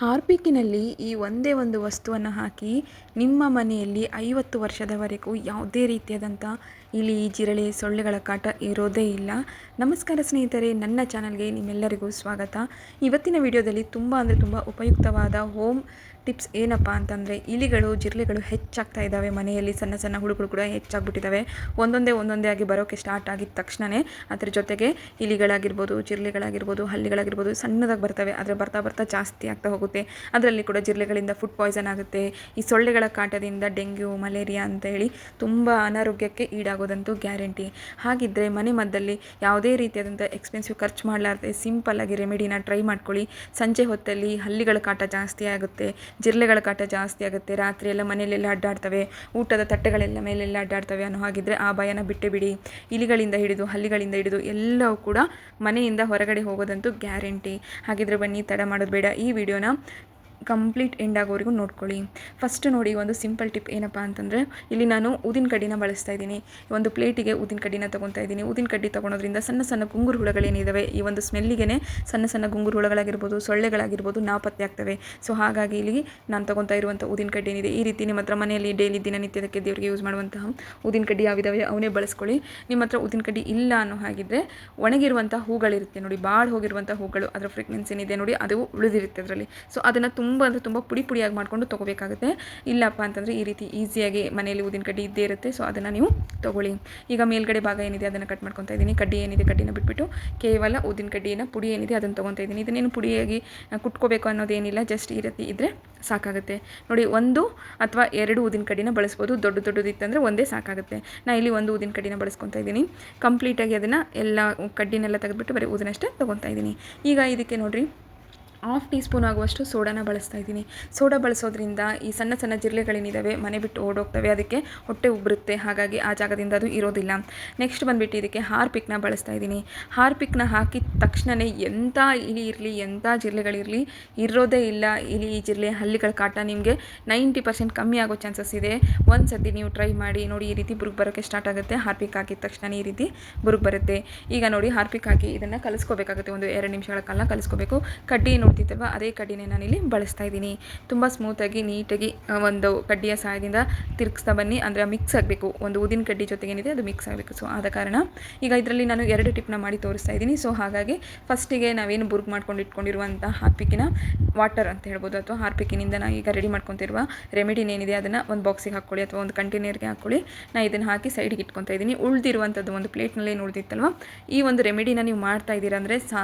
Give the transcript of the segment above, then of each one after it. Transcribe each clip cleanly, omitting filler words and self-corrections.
ಹಾರ್ಪಿಕ್ಕಿನಲ್ಲಿ ಈ ಒಂದೇ ಒಂದು ವಸ್ತುವನ್ನು ಹಾಕಿ ನಿಮ್ಮ ಮನೆಯಲ್ಲಿ 50 ವರ್ಷದವರೆಗೂ ಯಾವುದೇ ರೀತಿಯಾದಂಥ ಇಲಿ, ಜಿರಳೆ, ಸೊಳ್ಳೆಗಳ ಕಾಟ ಇರೋದೇ ಇಲ್ಲ. ನಮಸ್ಕಾರ ಸ್ನೇಹಿತರೆ, ನನ್ನ ಚಾನಲ್ಗೆ ನಿಮ್ಮೆಲ್ಲರಿಗೂ ಸ್ವಾಗತ. ಇವತ್ತಿನ ವಿಡಿಯೋದಲ್ಲಿ ತುಂಬ ಉಪಯುಕ್ತವಾದ ಹೋಮ್ ಟಿಪ್ಸ್ ಏನಪ್ಪ ಅಂತಂದರೆ, ಇಲಿಗಳು, ಜಿರಳೆಗಳು ಹೆಚ್ಚಾಗ್ತಾ ಇದ್ದಾವೆ ಮನೆಯಲ್ಲಿ. ಸಣ್ಣ ಸಣ್ಣ ಹುಳುಗಳು ಕೂಡ ಹೆಚ್ಚಾಗ್ಬಿಟ್ಟಿದ್ದಾವೆ. ಒಂದೊಂದೇ ಆಗಿ ಬರೋಕ್ಕೆ ಸ್ಟಾರ್ಟ್ ಆಗಿದ ತಕ್ಷಣವೇ ಅದ್ರ ಜೊತೆಗೆ ಇಲಿಗಳಾಗಿರ್ಬೋದು, ಜಿರಳೆಗಳಾಗಿರ್ಬೋದು, ಹಲ್ಲಿಗಳಾಗಿರ್ಬೋದು ಸಣ್ಣದಾಗಿ ಬರ್ತವೆ. ಆದರೆ ಬರ್ತಾ ಜಾಸ್ತಿ ಆಗ್ತಾ ಹೋಗುತ್ತೆ. ಅದರಲ್ಲಿ ಕೂಡ ಜಿರಳೆಗಳಿಂದ ಫುಡ್ ಪಾಯ್ಸನ್ ಆಗುತ್ತೆ. ಈ ಸೊಳ್ಳೆಗಳ ಕಾಟದಿಂದ ಡೆಂಗ್ಯೂ, ಮಲೇರಿಯಾ ಅಂತ ಹೇಳಿ ತುಂಬ ಅನಾರೋಗ್ಯಕ್ಕೆ ಈಡಾಗೋದಂತೂ ಗ್ಯಾರಂಟಿ. ಹಾಗಿದ್ದರೆ ಮನೆ ಮದ್ದಲ್ಲಿ ಯಾವುದೇ ರೀತಿಯಾದಂಥ ಎಕ್ಸ್ಪೆನ್ಸಿವ್ ಖರ್ಚು ಮಾಡಲಾರ್ದೆ ಸಿಂಪಲ್ಲಾಗಿ ರೆಮಿಡಿನ ಟ್ರೈ ಮಾಡ್ಕೊಳ್ಳಿ. ಸಂಜೆ ಹೊತ್ತಲ್ಲಿ ಹಲ್ಲಿಗಳ ಕಾಟ ಜಾಸ್ತಿ ಆಗುತ್ತೆ, ಜಿರಳೆಗಳ ಕಾಟ ಜಾಸ್ತಿ ಆಗುತ್ತೆ, ರಾತ್ರಿ ಎಲ್ಲ ಮನೆಯಲ್ಲೆಲ್ಲ ಅಡ್ಡಾಡ್ತವೆ, ಊಟದ ತಟ್ಟೆಗಳೆಲ್ಲ ಮೇಲೆಲ್ಲ ಅಡ್ಡಾಡ್ತವೆ ಅನ್ನೋ ಹಾಗಿದ್ದರೆ ಆ ಭಯನ ಬಿಟ್ಟೇ ಬಿಡಿ. ಇಲಿಗಳಿಂದ ಹಿಡಿದು ಹಲ್ಲಿಗಳಿಂದ ಹಿಡಿದು ಎಲ್ಲವೂ ಕೂಡ ಮನೆಯಿಂದ ಹೊರಗಡೆ ಹೋಗೋದಂತೂ ಗ್ಯಾರಂಟಿ. ಹಾಗಿದ್ರೆ ಬನ್ನಿ, ತಡ ಮಾಡೋದು ಬೇಡ, ಈ ವಿಡಿಯೋನ ಕಂಪ್ಲೀಟ್ ಎಂಡ್ ಆಗೋವರೆಗೂ ನೋಡ್ಕೊಳ್ಳಿ. ಫಸ್ಟ್ ನೋಡಿ, ಒಂದು ಸಿಂಪಲ್ ಟಿಪ್ ಏನಪ್ಪ ಅಂತಂದರೆ, ಇಲ್ಲಿ ನಾನು ಊದಿನ ಕಡ್ಡಿನ ಬಳಸ್ತಾ ಇದ್ದೀನಿ. ಒಂದು ಪ್ಲೇಟಿಗೆ ಊದಿನ ಕಡ್ಡಿನ ತೊಗೊತಾ ಇದ್ದೀನಿ. ಊದಿನ ಕಡ್ಡಿ ತೊಗೊಳೋದ್ರಿಂದ ಸಣ್ಣ ಸಣ್ಣ ಗುಂಗುರು ಹುಳಗಳೇನಿದ್ದಾವೆ, ಈ ಒಂದು ಸ್ಮೆಲ್ಲಿಗೆ ಸಣ್ಣ ಗುಂಗುರು ಹುಳಗಳಾಗಿರ್ಬೋದು, ಸೊಳ್ಳೆಗಳಾಗಿರ್ಬೋದು ನಾಪತ್ತೆ ಆಗ್ತವೆ. ಸೊ ಹಾಗಾಗಿ ಇಲ್ಲಿ ನಾನು ತೊಗೊತಾ ಇರುವಂಥ ಊದಿನ ಕಡ್ಡಿ ಏನಿದೆ, ಈ ರೀತಿ ನಿಮ್ಮ ಹತ್ರ ಮನೆಯಲ್ಲಿ ಡೈಲಿ ದಿನನಿತ್ಯದಕ್ಕೆ ದೇವರಿಗೆ ಯೂಸ್ ಮಾಡುವಂತಹ ಊದಿನ ಕಡ್ಡಿ ಯಾವಿದಾವೆ ಅವನ್ನೇ ಬಳಸ್ಕೊಳ್ಳಿ. ನಿಮ್ಮ ಹತ್ರ ಊದಿನ ಕಡ್ಡಿ ಇಲ್ಲ ಅನ್ನೋ ಹಾಗಿದ್ದರೆ ಒಣಗಿರುವಂಥ ಹೂಗಳಿರುತ್ತೆ ನೋಡಿ, ಬಾಡ್ ಹೋಗಿರುವಂಥ ಹೂಗಳು, ಅದರ ಫ್ರೀಕ್ವೆನ್ಸಿ ಏನಿದೆ ನೋಡಿ, ಅದು ಉಳಿದಿರುತ್ತೆ ಅದರಲ್ಲಿ. ಸೊ ಅದನ್ನು ತುಂಬ ಪುಡಿಯಾಗಿ ಮಾಡಿಕೊಂಡು ತೊಗೋಬೇಕಾಗುತ್ತೆ. ಇಲ್ಲಪ್ಪ ಅಂತಂದರೆ ಈ ರೀತಿ ಈಸಿಯಾಗಿ ಮನೆಯಲ್ಲಿ ಊದಿನ ಕಡ್ಡಿ ಇದ್ದೇ ಇರುತ್ತೆ. ಸೊ ಅದನ್ನು ನೀವು ತೊಗೊಳ್ಳಿ. ಈಗ ಮೇಲ್ಗಡೆ ಭಾಗ ಏನಿದೆ ಅದನ್ನು ಕಟ್ ಮಾಡ್ಕೊತಾ ಇದ್ದೀನಿ. ಕಡ್ಡಿ ಏನಿದೆ ಕಡ್ಡಿನ ಬಿಟ್ಬಿಟ್ಟು ಕೇವಲ ಊದಿನ ಕಡ್ಡಿನ ಪುಡಿ ಏನಿದೆ ಅದನ್ನು ತೊಗೊತಾ ಇದ್ದೀನಿ. ಇದನ್ನೇನು ಪುಡಿಯಾಗಿ ಕುಟ್ಕೋಬೇಕು ಅನ್ನೋದೇನಿಲ್ಲ, ಜಸ್ಟ್ ಈ ರೀತಿ ಇದ್ದರೆ ಸಾಕಾಗುತ್ತೆ ನೋಡಿ. 1 ಅಥವಾ 2 ಊದಿನ ಕಡ್ಡಿನ ಬಳಸ್ಬೋದು. ದೊಡ್ಡದಿತ್ತಂದರೆ ಒಂದೇ ಸಾಕಾಗುತ್ತೆ. ನಾನು ಇಲ್ಲಿ 1 ಊದಿನ ಕಡ್ಡಿನ ಬಳಸ್ಕೊತಾ ಇದ್ದೀನಿ. ಕಂಪ್ಲೀಟಾಗಿ ಅದನ್ನು ಎಲ್ಲ ಕಡ್ಡಿನೆಲ್ಲ ತೆಗೆದುಬಿಟ್ಟು ಬರೀ ಊದಿನಷ್ಟೇ ತೊಗೊತಾ ಇದ್ದೀನಿ. ಈಗ ಇದಕ್ಕೆ ನೋಡಿರಿ, 1/2 ಟೀ ಸ್ಪೂನ್ ಆಗುವಷ್ಟು ಸೋಡಾನ ಬಳಸ್ತಾ ಇದ್ದೀನಿ. ಸೋಡಾ ಬಳಸೋದ್ರಿಂದ ಈ ಸಣ್ಣ ಜಿರಳೆಗಳೇನಿದ್ದಾವೆ ಮನೆ ಬಿಟ್ಟು ಓಡೋಗ್ತವೆ, ಅದಕ್ಕೆ ಹೊಟ್ಟೆ ಉಬ್ಬರುತ್ತೆ. ಹಾಗಾಗಿ ಆ ಜಾಗದಿಂದ ಅದು ಇರೋದಿಲ್ಲ. ನೆಕ್ಸ್ಟ್ ಬಂದುಬಿಟ್ಟು ಇದಕ್ಕೆ ಹಾರ್ಪಿಕ್ನ ಬಳಸ್ತಾ ಇದ್ದೀನಿ. ಹಾರ್ಪಿಕ್ನ ಹಾಕಿದ ತಕ್ಷಣವೇ ಎಂಥ ಇಲಿ ಇರಲಿ, ಎಂಥ ಜಿರಳೆಗಳಿರಲಿ ಇರೋದೇ ಇಲ್ಲ. ಇಲಿ, ಜಿರಳೆ, ಹಲ್ಲಿಗಳ ಕಾಟ ನಿಮಗೆ 90% ಕಮ್ಮಿ ಆಗೋ ಚಾನ್ಸಸ್ ಇದೆ. ಒಂದು ಸತಿ ನೀವು ಟ್ರೈ ಮಾಡಿ ನೋಡಿ, ಈ ರೀತಿ ಬುರುಗು ಬರೋಕ್ಕೆ ಸ್ಟಾರ್ಟ್ ಆಗುತ್ತೆ. ಹಾರ್ಪಿಕ್ ಹಾಕಿದ ತಕ್ಷಣ ಈ ರೀತಿ ಬುರುಗು ಬರುತ್ತೆ. ಈಗ ನೋಡಿ, ಹಾರ್ಪಿಕ್ ಹಾಕಿ ಇದನ್ನು ಕಲಿಸ್ಕೋಬೇಕಾಗುತ್ತೆ. ಒಂದು 2 ನಿಮಿಷಗಳ ಕಾಲ ಕಲಿಸ್ಕೋಬೇಕು. ಕಡ್ಡಿ ನೋಡ್ತಿತ್ತಲ್ವ, ಅದೇ ಕಡ್ಡಿನೇ ನಾನಿಲ್ಲಿ ಬಳಸ್ತಾ ಇದ್ದೀನಿ. ತುಂಬ ಸ್ಮೂತಾಗಿ ನೀಟಾಗಿ ಒಂದು ಕಡ್ಡಿಯ ಸಹಾಯದಿಂದ ತಿರುಗಿಸ್ತಾ ಬನ್ನಿ. ಅಂದರೆ ಮಿಕ್ಸ್ ಆಗಬೇಕು, ಒಂದು ಊದಿನ ಕಡ್ಡಿ ಜೊತೆಗೇನಿದೆ ಅದು ಮಿಕ್ಸ್ ಆಗಬೇಕು. ಸೊ ಆದ ಕಾರಣ ಈಗ ಇದರಲ್ಲಿ ನಾನು 2 ಟಿಪ್ನ ಮಾಡಿ ತೋರಿಸ್ತಾ ಇದ್ದೀನಿ. ಸೊ ಹಾಗಾಗಿ ಫಸ್ಟಿಗೆ ನಾವೇನು ಬುರ್ಗ್ ಮಾಡ್ಕೊಂಡು ಇಟ್ಕೊಂಡಿರುವಂಥ ಹಾರ್ಪಿಕ್ಕಿನ ವಾಟರ್ ಅಂತ ಹೇಳ್ಬೋದು, ಅಥವಾ ಹಾರ್ಪಿಕ್ಕಿನಿಂದ ನಾನು ಈಗ ರೆಡಿ ಮಾಡ್ಕೊತಿರುವ ರೆಮಿಡಿನ್ ಏನಿದೆ ಅದನ್ನು ಒಂದು ಬಾಕ್ಸಿಗೆ ಹಾಕ್ಕೊಳ್ಳಿ ಅಥವಾ ಒಂದು ಕಂಟೈನರ್ಗೆ ಹಾಕ್ಕೊಳ್ಳಿ. ನಾನು ಇದನ್ನು ಹಾಕಿ ಸೈಡಿಗೆ ಇಟ್ಕೊತಾ ಇದ್ದೀನಿ. ಉಳಿದಿರುವಂಥದ್ದು ಒಂದು ಪ್ಲೇಟ್ನಲ್ಲಿ ಏನು ಉಳಿದಿತ್ತಲ್ವ, ಈ ಒಂದು ರೆಮಿಡಿನ ನೀವು ಮಾಡ್ತಾ ಇದ್ದೀರಾ ಅಂದರೆ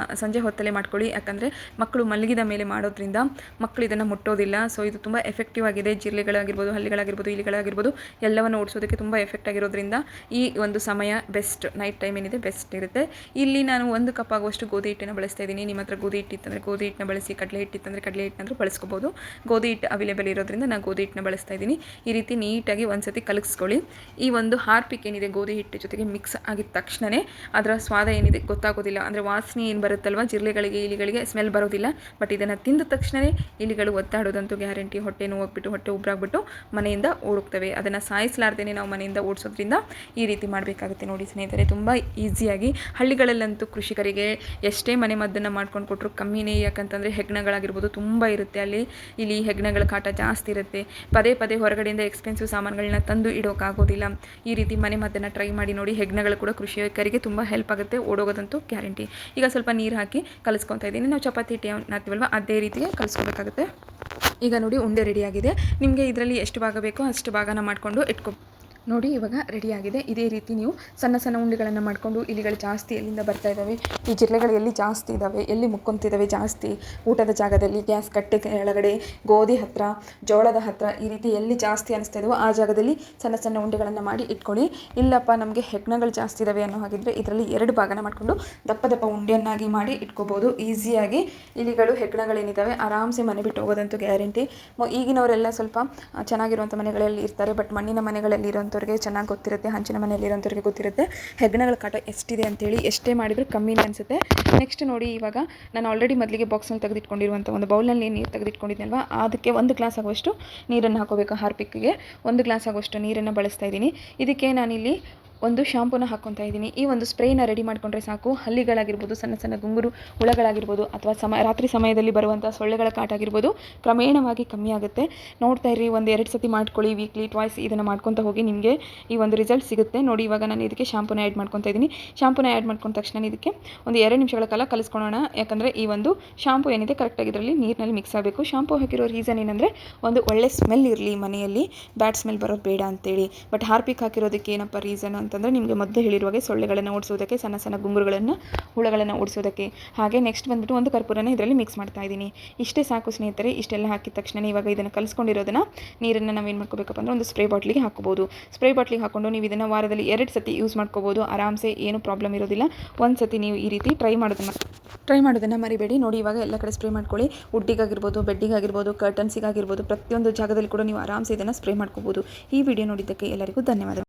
ಸಂಜೆ ಹೊತ್ತಲ್ಲೇ ಮಾಡ್ಕೊಳ್ಳಿ. ಯಾಕಂದರೆ ಮಕ್ಕಳು ಮಲಗಿದ ಮೇಲೆ ಮಾಡೋದ್ರಿಂದ ಮಕ್ಕಳು ಇದನ್ನು ಮುಟ್ಟೋದಿಲ್ಲ. ಸೊ ಇದು ತುಂಬ ಎಫೆಕ್ಟಿವ್ ಆಗಿದೆ. ಜಿರಳೆಗಳಾಗಿರ್ಬೋದು, ಹಲ್ಲಿಗಳಾಗಿರ್ಬೋದು, ಇಲಿಗಳಾಗಿರ್ಬೋದು ಎಲ್ಲವನ್ನು ಓಡಿಸೋದಕ್ಕೆ ತುಂಬ ಎಫೆಕ್ಟ್ ಆಗಿರೋದ್ರಿಂದ ಈ ಒಂದು ಸಮಯ ಬೆಸ್ಟ್, ನೈಟ್ ಟೈಮ್ ಏನಿದೆ ಬೆಸ್ಟ್ ಇರುತ್ತೆ. ಇಲ್ಲಿ ನಾನು 1 ಕಪ್ ಆಗುವಷ್ಟು ಗೋಧಿ ಹಿಟ್ಟನ್ನು ಬಳಸ್ತಾ ಇದ್ದೀನಿ. ನಿಮ್ಮ ಹತ್ರ ಗೋಧಿ ಹಿಟ್ಟಿತ್ತಂದರೆ ಗೋಧಿ ಹಿಟ್ಟನ್ನ ಬಳಸಿ, ಕಡಲೆ ಹಿಟ್ಟಿತ್ತಂದರೆ ಕಡಲೆ ಹಿಟ್ಟನ್ನಾದರೂ ಬಳಸ್ಕೋಬೋದು. ಗೋಧಿ ಹಿಟ್ಟು ಅವೈಲೇಬಲ್ ಇರೋದ್ರಿಂದ ನಾನು ಗೋಧಿ ಹಿಟ್ಟನ್ನ ಬಳಸ್ತಾ ಇದ್ದೀನಿ. ಈ ರೀತಿ ನೀಟಾಗಿ ಒಂದು ಸತಿ ಕಲಗಿಸ್ಕೊಳ್ಳಿ. ಈ ಒಂದು ಹಾರ್ಪಿಕ್ ಏನಿದೆ ಗೋಧಿ ಹಿಟ್ಟು ಜೊತೆಗೆ ಮಿಕ್ಸ್ ಆಗಿದ ತಕ್ಷಣವೇ ಅದರ ಸ್ವಾದ ಏನಿದೆ ಗೊತ್ತಾಗೋದಿಲ್ಲ. ಅಂದರೆ ವಾಸನೆ ಏನು ಬರುತ್ತಲ್ವ, ಜಿರಳೆಗಳಿಗೆ, ಇಲಿಗಳಿಗೆ ಸ್ಮೆಲ್ ಬರೋದಿಲ್ಲ. ಬಟ್ ಇದನ್ನು ತಿಂದ ತಕ್ಷಣವೇ ಇಲಿಗಳು ಒದ್ದಾಡೋದಂತೂ ಗ್ಯಾರಂಟಿ. ಹೊಟ್ಟೆ ನೋವಾಗ್ಬಿಟ್ಟು, ಹೊಟ್ಟೆ ಉಬ್ರಾಗ್ಬಿಟ್ಟು ಮನೆಯಿಂದ ಓಡೋಗ್ತವೆ. ಅದನ್ನು ಸಾಯಿಸಲಾರ್ದೇ ನಾವು ಮನೆಯಿಂದ ಓಡಿಸೋದ್ರಿಂದ ಈ ರೀತಿ ಮಾಡಬೇಕಾಗುತ್ತೆ ನೋಡಿ ಸ್ನೇಹಿತರೆ. ತುಂಬ ಈಸಿಯಾಗಿ. ಹಳ್ಳಿಗಳಲ್ಲಂತೂ ಕೃಷಿಕರಿಗೆ ಎಷ್ಟೇ ಮನೆ ಮದ್ದನ್ನು ಮಾಡ್ಕೊಂಡು ಕೊಟ್ಟರು ಕಮ್ಮಿನೇ. ಯಾಕಂತಂದರೆ ಹೆಗ್ಣಗಳಾಗಿರ್ಬೋದು ತುಂಬ ಇರುತ್ತೆ, ಅಲ್ಲಿ ಇಲ್ಲಿ ಹೆಗ್ಣಗಳ ಕಾಟ ಜಾಸ್ತಿ ಇರುತ್ತೆ. ಪದೇ ಹೊರಗಡೆಯಿಂದ ಎಕ್ಸ್ಪೆನ್ಸಿವ್ ಸಾಮಾನುಗಳನ್ನ ತಂದು ಇಡೋಕ್ಕಾಗೋದಿಲ್ಲ. ಈ ರೀತಿ ಮನೆ ಮದ್ದನ್ನು ಟ್ರೈ ಮಾಡಿ ನೋಡಿ. ಹೆಗ್ಣಗಳು ಕೂಡ ಕೃಷಿಕರಿಗೆ ತುಂಬ ಹೆಲ್ಪ್ ಆಗುತ್ತೆ, ಓಡೋಗೋದಂತೂ ಗ್ಯಾರಂಟಿ. ಈಗ ಸ್ವಲ್ಪ ನೀರು ಹಾಕಿ ಕಲಿಸ್ಕೊತಾ ಇದ್ದೀನಿ. ನಾವು ಚಪಾತಿ ಹಿಟ್ಟು ನಾತೀವಲ್ವ ಅದೇ ರೀತಿಗೆ ಕಲಿಸ್ಕೋಬೇಕಾಗುತ್ತೆ. ಈಗ ನೋಡಿ, ಉಂಡೆ ರೆಡಿಯಾಗಿದೆ. ನಿಮಗೆ ಇದರಲ್ಲಿ ಎಷ್ಟು ಭಾಗ ಬೇಕೋ ಅಷ್ಟು ಭಾಗನ ಮಾಡಿಕೊಂಡು ಇಟ್ಕೊ ನೋಡಿ. ಇವಾಗ ರೆಡಿಯಾಗಿದೆ. ಇದೇ ರೀತಿ ನೀವು ಸಣ್ಣ ಉಂಡೆಗಳನ್ನು ಮಾಡಿಕೊಂಡು, ಇಲಿಗಳು ಜಾಸ್ತಿ ಎಲ್ಲಿಂದ ಬರ್ತಾ ಇದ್ದಾವೆ, ಈ ಜಿರಳೆಗಳು ಎಲ್ಲಿ ಜಾಸ್ತಿ ಇದ್ದಾವೆ, ಎಲ್ಲಿ ಮುಕ್ಕೊಂತಿದ್ದಾವೆ ಜಾಸ್ತಿ, ಊಟದ ಜಾಗದಲ್ಲಿ, ಗ್ಯಾಸ್ ಕಟ್ಟೆ ಕೆಳಗಡೆ, ಗೋಧಿ ಹತ್ತಿರ, ಜೋಳದ ಹತ್ತಿರ, ಈ ರೀತಿ ಎಲ್ಲಿ ಜಾಸ್ತಿ ಅನಿಸ್ತಾ ಇದ್ದಾವೋ ಆ ಜಾಗದಲ್ಲಿ ಸಣ್ಣ ಉಂಡೆಗಳನ್ನು ಮಾಡಿ ಇಟ್ಕೊಳ್ಳಿ. ಇಲ್ಲಪ್ಪ ನಮಗೆ ಹೆಗ್ಣಗಳು ಜಾಸ್ತಿ ಇದ್ದಾವೆ ಅನ್ನೋ ಹಾಗಿದ್ರೆ ಇದರಲ್ಲಿ 2 ಭಾಗನ ಮಾಡಿಕೊಂಡು ದಪ್ಪ ಉಂಡೆಯನ್ನಾಗಿ ಮಾಡಿ ಇಟ್ಕೋಬೋದು. ಈಸಿಯಾಗಿ ಇಲಿಗಳು, ಹೆಗ್ಣಗಳೇನಿದ್ದಾವೆ ಆರಾಮ್ಸೆ ಮನೆ ಬಿಟ್ಟು ಹೋಗೋದಂತೂ ಗ್ಯಾರಂಟಿ. ಈಗಿನವರೆಲ್ಲ ಸ್ವಲ್ಪ ಚೆನ್ನಾಗಿರುವಂಥ ಮನೆಗಳಲ್ಲಿ ಇರ್ತಾರೆ. ಬಟ್ ಮಣ್ಣಿನ ಮನೆಗಳಲ್ಲಿ ಇರೋಂಥ ಚೆನ್ನಾಗಿ ಗೊತ್ತಿರುತ್ತೆ, ಹಂಚಿನ ಮನೆಯಲ್ಲಿರೋಂಥವ್ರಿಗೆ ಗೊತ್ತಿರುತ್ತೆ ಹೆಗ್ಣಗಳ ಕಾಟ ಎಷ್ಟಿದೆ ಅಂತೇಳಿ. ಎಷ್ಟೇ ಮಾಡಿದರೂ ಕಮ್ಮಿನೇ ಅನಿಸುತ್ತೆ. ನೆಕ್ಸ್ಟ್ ನೋಡಿ, ಇವಾಗ ನಾನು ಆಲ್ರೆಡಿ ಮೊದಲಿಗೆ ಬಾಕ್ಸ್ನಲ್ಲಿ ತೆಗೆದಿಟ್ಕೊಂಡಿರುವಂಥ ಒಂದು ಬೌಲ್ನಲ್ಲಿ ನೀರು ತೆಗೆದಿಟ್ಕೊಂಡಿದ್ನಲ್ವ, ಅದಕ್ಕೆ 1 ಗ್ಲಾಸ್ ಆಗುವಷ್ಟು ನೀರನ್ನು ಹಾಕೋಬೇಕು. ಹಾರ್ಪಿಕ್ಗೆ 1 ಗ್ಲಾಸ್ ಆಗುವಷ್ಟು ನೀರನ್ನು ಬಳಸ್ತಾ ಇದ್ದೀನಿ. ಇದಕ್ಕೆ ನಾನಿಲ್ಲಿ ಒಂದು ಶಾಂಪೂನ ಹಾಕ್ಕೊತಾ ಇದ್ದೀನಿ. ಈ ಒಂದು ಸ್ಪ್ರೇನ ರೆಡಿ ಮಾಡಿಕೊಂಡ್ರೆ ಸಾಕು. ಹಲ್ಲಿಗಳಾಗಿರ್ಬೋದು, ಸಣ್ಣ ಸಣ್ಣ ಗುಂಗುರು ಹುಳಗಳಾಗಿರ್ಬೋದು, ಅಥವಾ ರಾತ್ರಿ ಸಮಯದಲ್ಲಿ ಬರುವಂಥ ಸೊಳ್ಳೆಗಳ ಕಾಟ ಆಗಿರ್ಬೋದು ಕ್ರಮೇಣವಾಗಿ ಕಮ್ಮಿ ಆಗುತ್ತೆ. ನೋಡ್ತಾ ಇರಿ, ಒಂದು 2 ಸತಿ ಮಾಡ್ಕೊಳ್ಳಿ, ವೀಕ್ಲಿ ಟ್ವೈಸ್ ಇದನ್ನು ಮಾಡ್ಕೊತಾ ಹೋಗಿ, ನಿಮಗೆ ಈ ಒಂದು ರಿಸಲ್ಟ್ ಸಿಗುತ್ತೆ. ನೋಡಿ, ಇವಾಗ ನಾನು ಇದಕ್ಕೆ ಶಾಂಪೂನ ಆ್ಯಡ್ ಮಾಡ್ಕೊತಾ ಇದ್ದೀನಿ. ಶಾಂಪೂನ ಆ್ಯಡ್ ಮಾಡ್ಕೊಂಡ ತಕ್ಷಣ ಇದಕ್ಕೆ ಒಂದು 2 ನಿಮಿಷಗಳ ಕಾಲ ಕಲಿಸ್ಕೊಳ್ಳೋಣ. ಯಾಕಂದರೆ ಈ ಒಂದು ಶಾಂಪೂ ಏನಿದೆ ಕರೆಕ್ಟಾಗಿ ಇದರಲ್ಲಿ ನೀರಿನಲ್ಲಿ ಮಿಕ್ಸ್ ಆಗಬೇಕು. ಶಾಂಪೂ ಹಾಕಿರೋ ರೀಸನ್ ಏನಂದರೆ ಒಂದು ಒಳ್ಳೆ ಸ್ಮೆಲ್ ಇರಲಿ ಮನೆಯಲ್ಲಿ, ಬ್ಯಾಡ್ ಸ್ಮೆಲ್ ಬರೋದು ಬೇಡ ಅಂತೇಳಿ. ಬಟ್ ಹಾರ್ಪಿಕ್ ಹಾಕಿರೋದಕ್ಕೆ ಏನಪ್ಪ ರೀಸನ್ ಅಂತಂದರೆ, ನಿಮಗೆ ಮೊದಲು ಹೇಳಿರುವಾಗೆ ಸೊಳ್ಳೆಗಳನ್ನು ಓಡಿಸೋದಕ್ಕೆ, ಸಣ್ಣ ಸಣ್ಣ ಗುಂಗುರುಗಳನ್ನು ಹುಳಗಳನ್ನು ಓಡಿಸೋದಕ್ಕೆ. ಹಾಗೆ ನೆಕ್ಸ್ಟ್ ಬಂದುಬಿಟ್ಟು ಒಂದು ಕರ್ಪೂರನ ಇದರಲ್ಲಿ ಮಿಕ್ಸ್ ಮಾಡ್ತಾ ಇದ್ದೀನಿ. ಇಷ್ಟೇ ಸಾಕು ಸ್ನೇಹಿತರೆ. ಇಷ್ಟೆಲ್ಲ ಹಾಕಿದ ತಕ್ಷಣ ಇವಾಗ ಇದನ್ನು ಕಲಿಸ್ಕೊಂಡಿರೋದನ್ನು ನೀರನ್ನು ನಾವೇನು ಮಾಡ್ಕೋಬೇಕಪ್ಪ ಅಂದರೆ ಒಂದು ಸ್ಪ್ರೇ ಬಾಟ್ಲಿಗೆ ಹಾಕೋಬೋದು. ಸ್ಪ್ರೇ ಬಾಟ್ಲಿಗೆ ಹಾಕ್ಕೊಂಡು ನೀವು ಇದನ್ನು ವಾರದಲ್ಲಿ 2 ಸತಿ ಯೂಸ್ ಮಾಡ್ಕೋಬೋದು. ಆರಾಮ್ಸೆ, ಏನು ಪ್ರಾಬ್ಲಮ್ ಇರೋದಿಲ್ಲ. ಒಂದು ಸತಿ ನೀವು ಈ ರೀತಿ ಟ್ರೈ ಮಾಡೋದನ್ನು ಮರಿಬೇಡಿ. ನೋಡಿ, ಇವಾಗ ಎಲ್ಲ ಕಡೆ ಸ್ಪ್ರೇ ಮಾಡ್ಕೊಳ್ಳಿ. ವುಡ್ಡಿಗಾಗಿರ್ಬೋದು, ಬೆಡ್ಡಿಗಾಗಿರ್ಬೋದು, ಕರ್ಟನ್ಸಿಗಾಗಿರ್ಬೋದು, ಪ್ರತಿಯೊಂದು ಜಾಗದಲ್ಲಿ ಕೂಡ ನೀವು ಆರಾಮ್ಸೆ ಇದನ್ನು ಸ್ಪ್ರೇ ಮಾಡ್ಕೋಬೋದು. ಈ ವಿಡಿಯೋ ನೋಡಿದ್ದಕ್ಕೆ ಎಲ್ಲರಿಗೂ ಧನ್ಯವಾದ.